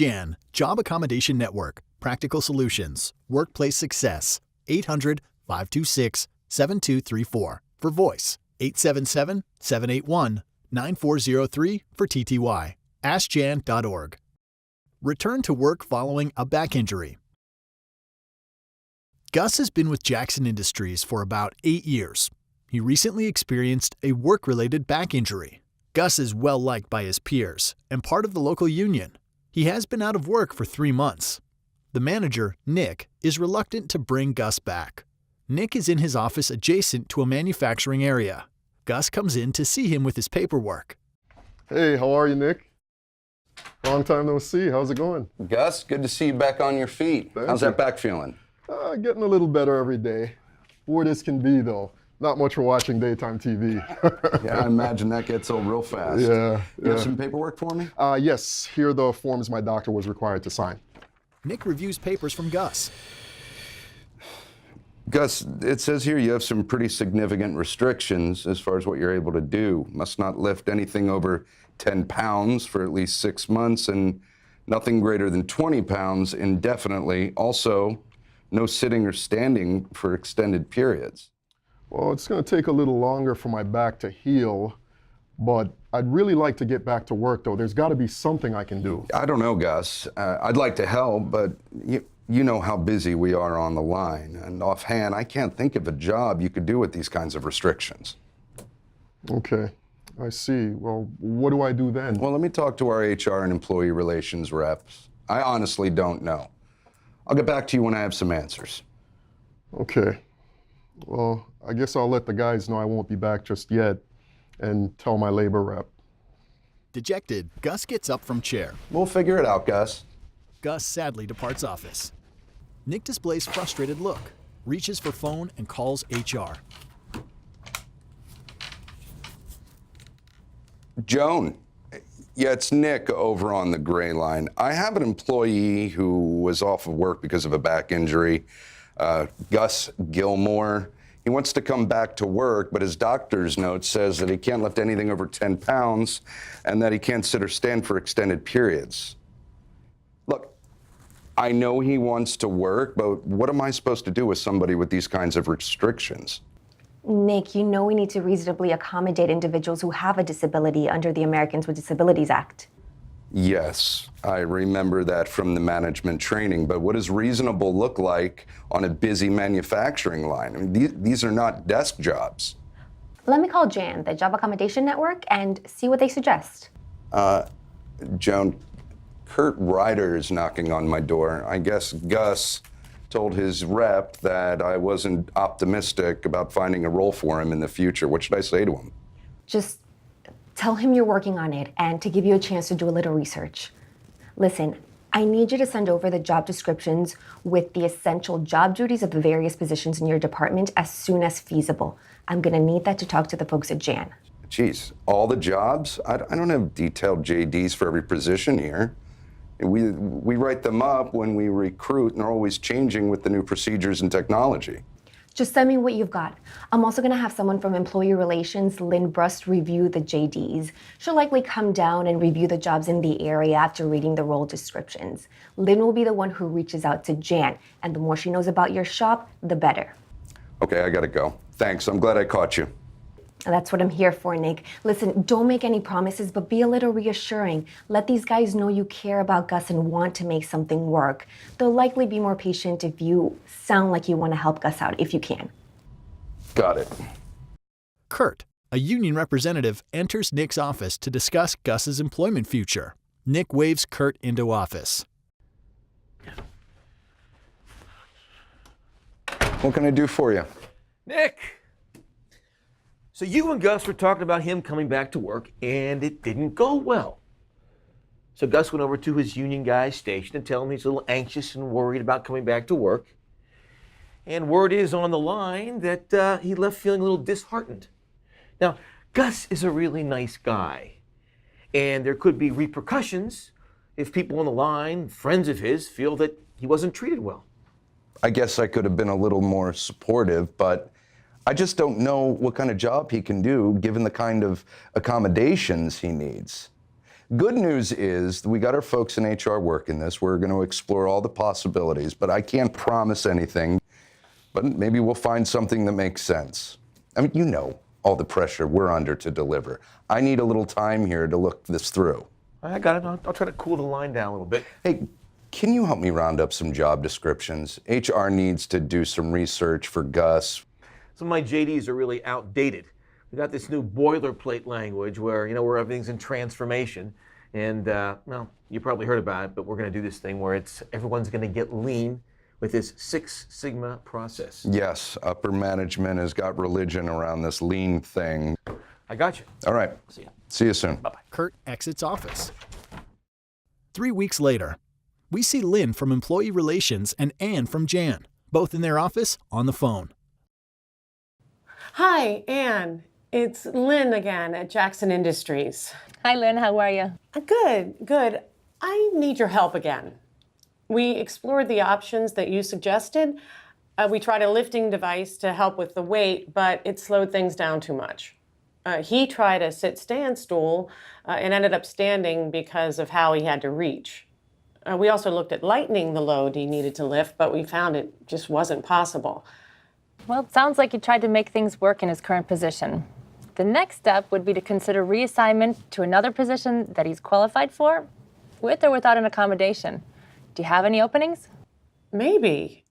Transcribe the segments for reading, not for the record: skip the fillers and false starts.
Jan, Job Accommodation Network, Practical Solutions, Workplace Success, 800-526-7234 for voice, 877-781-9403 for TTY. AskJan.org. Return to work following a back injury. Gus has been with Jackson Industries for about 8 years. He recently experienced a work-related back injury. Gus is well-liked by his peers and part of the local union. He has been out of work for 3 months. The manager, Nick, is reluctant to bring Gus back. Nick is in his office adjacent to a manufacturing area. Gus comes in to see him with his paperwork. Hey, how are you, Nick? Long time no see. How's it going? Gus, good to see you back on your feet. How's that back feeling? Getting a little better every day. Bored as can be, though. Not much for watching daytime TV. Yeah, I imagine that gets old real fast. Yeah. You have some paperwork for me? Yes, here are the forms my doctor was required to sign. Nick reviews papers from Gus. Gus, it says here you have some pretty significant restrictions as far as what you're able to do. Must not lift anything over 10 pounds for at least 6 months and nothing greater than 20 pounds indefinitely. Also, no sitting or standing for extended periods. Well, it's going to take a little longer for my back to heal, but I'd really like to get back to work, though. There's got to be something I can do. I don't know, Gus. I'd like to help, but you know how busy we are on the line. And offhand, I can't think of a job you could do with these kinds of restrictions. Okay, I see. Well, what do I do then? Well, let me talk to our HR and employee relations reps. I honestly don't know. I'll get back to you when I have some answers. Okay. Well, I guess I'll let the guys know I won't be back just yet and tell my labor rep. Dejected, Gus gets up from chair. We'll figure it out, Gus. Gus sadly departs office. Nick displays frustrated look, reaches for phone and calls HR. Joan. Yeah, it's Nick over on the gray line. I have an employee who was off of work because of a back injury. Gus Gilmore. He wants to come back to work, but his doctor's note says that he can't lift anything over 10 pounds and that he can't sit or stand for extended periods. Look, I know he wants to work, but what am I supposed to do with somebody with these kinds of restrictions? Nick, you know we need to reasonably accommodate individuals who have a disability under the Americans with Disabilities Act. Yes, I remember that from the management training, but what does reasonable look like on a busy manufacturing line? I mean, these are not desk jobs. Let me call Jan, the Job Accommodation Network, and see what they suggest. Joan, Kurt Ryder is knocking on my door. I guess Gus told his rep that I wasn't optimistic about finding a role for him in the future. What should I say to him? Just tell him you're working on it and to give you a chance to do a little research. Listen, I need you to send over the job descriptions with the essential job duties of the various positions in your department as soon as feasible. I'm gonna need that to talk to the folks at Jan. Geez, all the jobs? I don't have detailed JDs for every position here. We write them up when we recruit, and they're always changing with the new procedures and technology. Just send me what you've got. I'm also gonna have someone from Employee Relations, Lynn Brust, review the JDs. She'll likely come down and review the jobs in the area after reading the role descriptions. Lynn will be the one who reaches out to Jan, and the more she knows about your shop, the better. Okay, I gotta go. Thanks, I'm glad I caught you. That's what I'm here for, Nick. Listen, don't make any promises, but be a little reassuring. Let these guys know you care about Gus and want to make something work. They'll likely be more patient if you sound like you want to help Gus out, if you can. Got it. Kurt, a union representative, enters Nick's office to discuss Gus's employment future. Nick waves Kurt into office. What can I do for you? Nick! So you and Gus were talking about him coming back to work, and it didn't go well. So Gus went over to his union guy's station and told him he's a little anxious and worried about coming back to work. And word is on the line that he left feeling a little disheartened. Now, Gus is a really nice guy, and there could be repercussions if people on the line, friends of his, feel that he wasn't treated well. I guess I could have been a little more supportive, but I just don't know what kind of job he can do given the kind of accommodations he needs. Good news is we got our folks in HR working this. We're going to explore all the possibilities, but I can't promise anything. But maybe we'll find something that makes sense. I mean, you know all the pressure we're under to deliver. I need a little time here to look this through. I got it. I'll try to cool the line down a little bit. Hey, can you help me round up some job descriptions? HR needs to do some research for Gus. Some of my JDs are really outdated. We got this new boilerplate language where, where everything's in transformation. And, well, you probably heard about it, but we're going to do this thing where everyone's going to get lean with this Six Sigma process. Yes, upper management has got religion around this lean thing. I got you. All right. See ya. See you soon. Bye-bye. Kurt exits office. 3 weeks later, we see Lynn from Employee Relations and Ann from Jan, both in their office on the phone. Hi, Ann. It's Lynn again at Jackson Industries. Hi, Lynn. How are you? Good. I need your help again. We explored the options that you suggested. We tried a lifting device to help with the weight, but it slowed things down too much. He tried a sit-stand stool and ended up standing because of how he had to reach. We also looked at lightening the load he needed to lift, but we found it just wasn't possible. Well, it sounds like you tried to make things work in his current position. The next step would be to consider reassignment to another position that he's qualified for, with or without an accommodation. Do you have any openings? Maybe.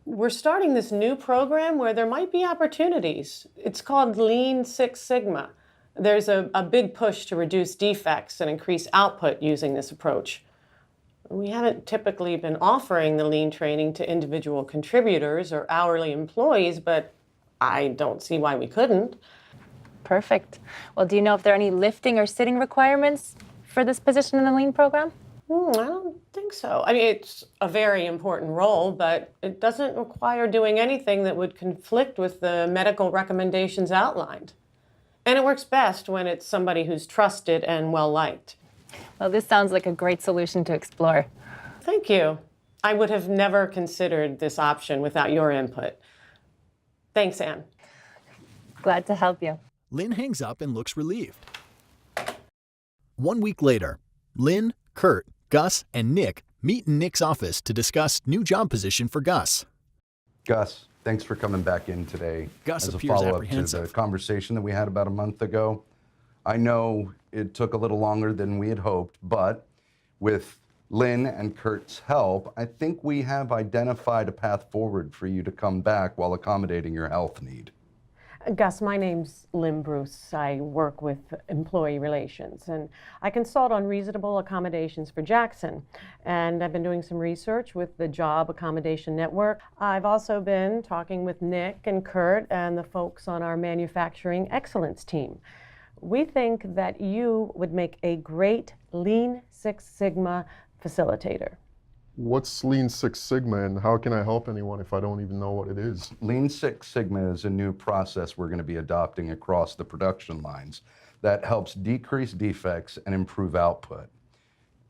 We're starting this new program where there might be opportunities. It's called Lean Six Sigma. There's a big push to reduce defects and increase output using this approach. We haven't typically been offering the lean training to individual contributors or hourly employees, but I don't see why we couldn't. Perfect. Well, do you know if there are any lifting or sitting requirements for this position in the lean program? I don't think so. I mean, it's a very important role, but it doesn't require doing anything that would conflict with the medical recommendations outlined. And it works best when it's somebody who's trusted and well-liked. Well, this sounds like a great solution to explore. Thank you. I would have never considered this option without your input. Thanks, Ann. Glad to help you. Lynn hangs up and looks relieved. 1 week later, Lynn, Kurt, Gus, and Nick meet in Nick's office to discuss new job position for Gus. Gus, thanks for coming back in today. Gus as a appears follow-up to apprehensive. the conversation that we had about a month ago. I know it took a little longer than we had hoped, but with Lynn and Kurt's help, I think we have identified a path forward for you to come back while accommodating your health need. Gus, my name's Lynn Bruce. I work with employee relations, and I consult on reasonable accommodations for Jackson. And I've been doing some research with the Job Accommodation Network. I've also been talking with Nick and Kurt and the folks on our Manufacturing Excellence team. We think that you would make a great Lean Six Sigma facilitator. What's Lean Six Sigma and how can I help anyone if I don't even know what it is? Lean Six Sigma is a new process we're going to be adopting across the production lines that helps decrease defects and improve output.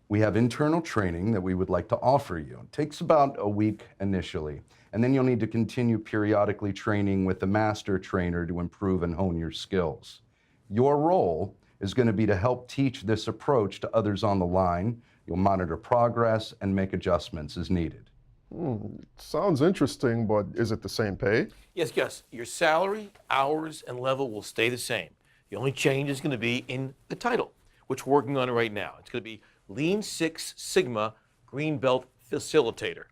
We have internal training that we would like to offer you. It takes about a week initially, and then you'll need to continue periodically training with the master trainer to improve and hone your skills. Your role is going to be to help teach this approach to others on the line. You'll monitor progress and make adjustments as needed. Sounds interesting, but is it the same pay? Yes, Gus. Your salary, hours, and level will stay the same. The only change is going to be in the title, which we're working on right now. It's going to be Lean Six Sigma Green Belt Facilitator.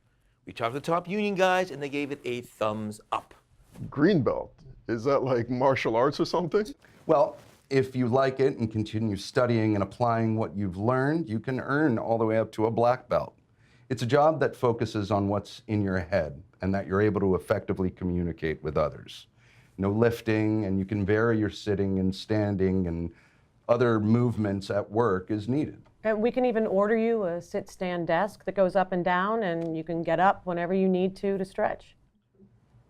We talked to the top union guys, and they gave it a thumbs up. Greenbelt. Is that like martial arts or something? Well, if you like it and continue studying and applying what you've learned, you can earn all the way up to a black belt. It's a job that focuses on what's in your head and that you're able to effectively communicate with others. No lifting, and you can vary your sitting and standing and other movements at work as needed. And we can even order you a sit-stand desk that goes up and down, and you can get up whenever you need to stretch.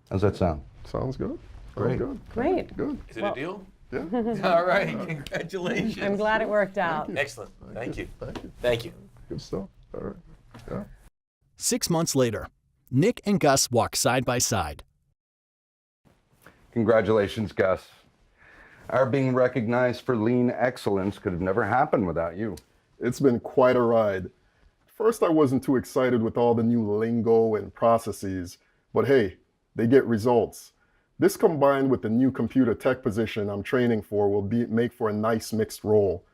How's that sound? Sounds good. Great. Good. Great. Good. Is it a deal? Yeah. All right. Congratulations. I'm glad it worked out. Excellent. Thank you. Thank you. Thank you. Good stuff. All right. Yeah. 6 months later, Nick and Gus walk side by side. Congratulations, Gus. Our being recognized for lean excellence could have never happened without you. It's been quite a ride. First, I wasn't too excited with all the new lingo and processes, but hey, they get results. This combined with the new computer tech position I'm training for will make for a nice mixed role.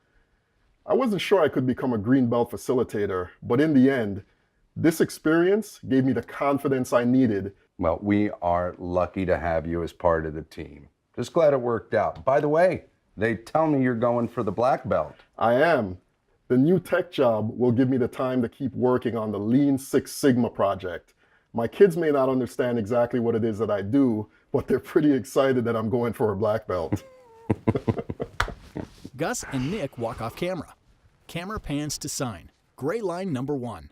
I wasn't sure I could become a green belt facilitator, but in the end, this experience gave me the confidence I needed. Well, we are lucky to have you as part of the team. Just glad it worked out. By the way, they tell me you're going for the black belt. I am. The new tech job will give me the time to keep working on the Lean Six Sigma project. My kids may not understand exactly what it is that I do, but they're pretty excited that I'm going for a black belt. Gus and Nick walk off camera. Camera pans to sign. Gray line number 1.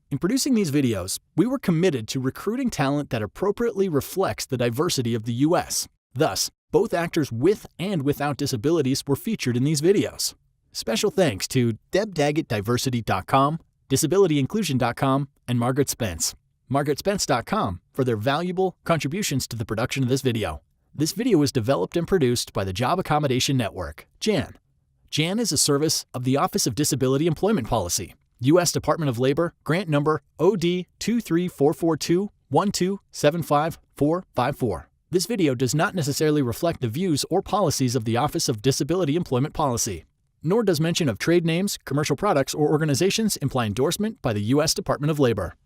In producing these videos, we were committed to recruiting talent that appropriately reflects the diversity of the U.S. Thus, both actors with and without disabilities were featured in these videos. Special thanks to DebDaggettDiversity.com, DisabilityInclusion.com, and Margaret Spence. MargaretSpence.com for their valuable contributions to the production of this video. This video was developed and produced by the Job Accommodation Network, JAN. JAN is a service of the Office of Disability Employment Policy, U.S. Department of Labor, grant number OD23442-1275454. This video does not necessarily reflect the views or policies of the Office of Disability Employment Policy, nor does mention of trade names, commercial products, or organizations imply endorsement by the U.S. Department of Labor.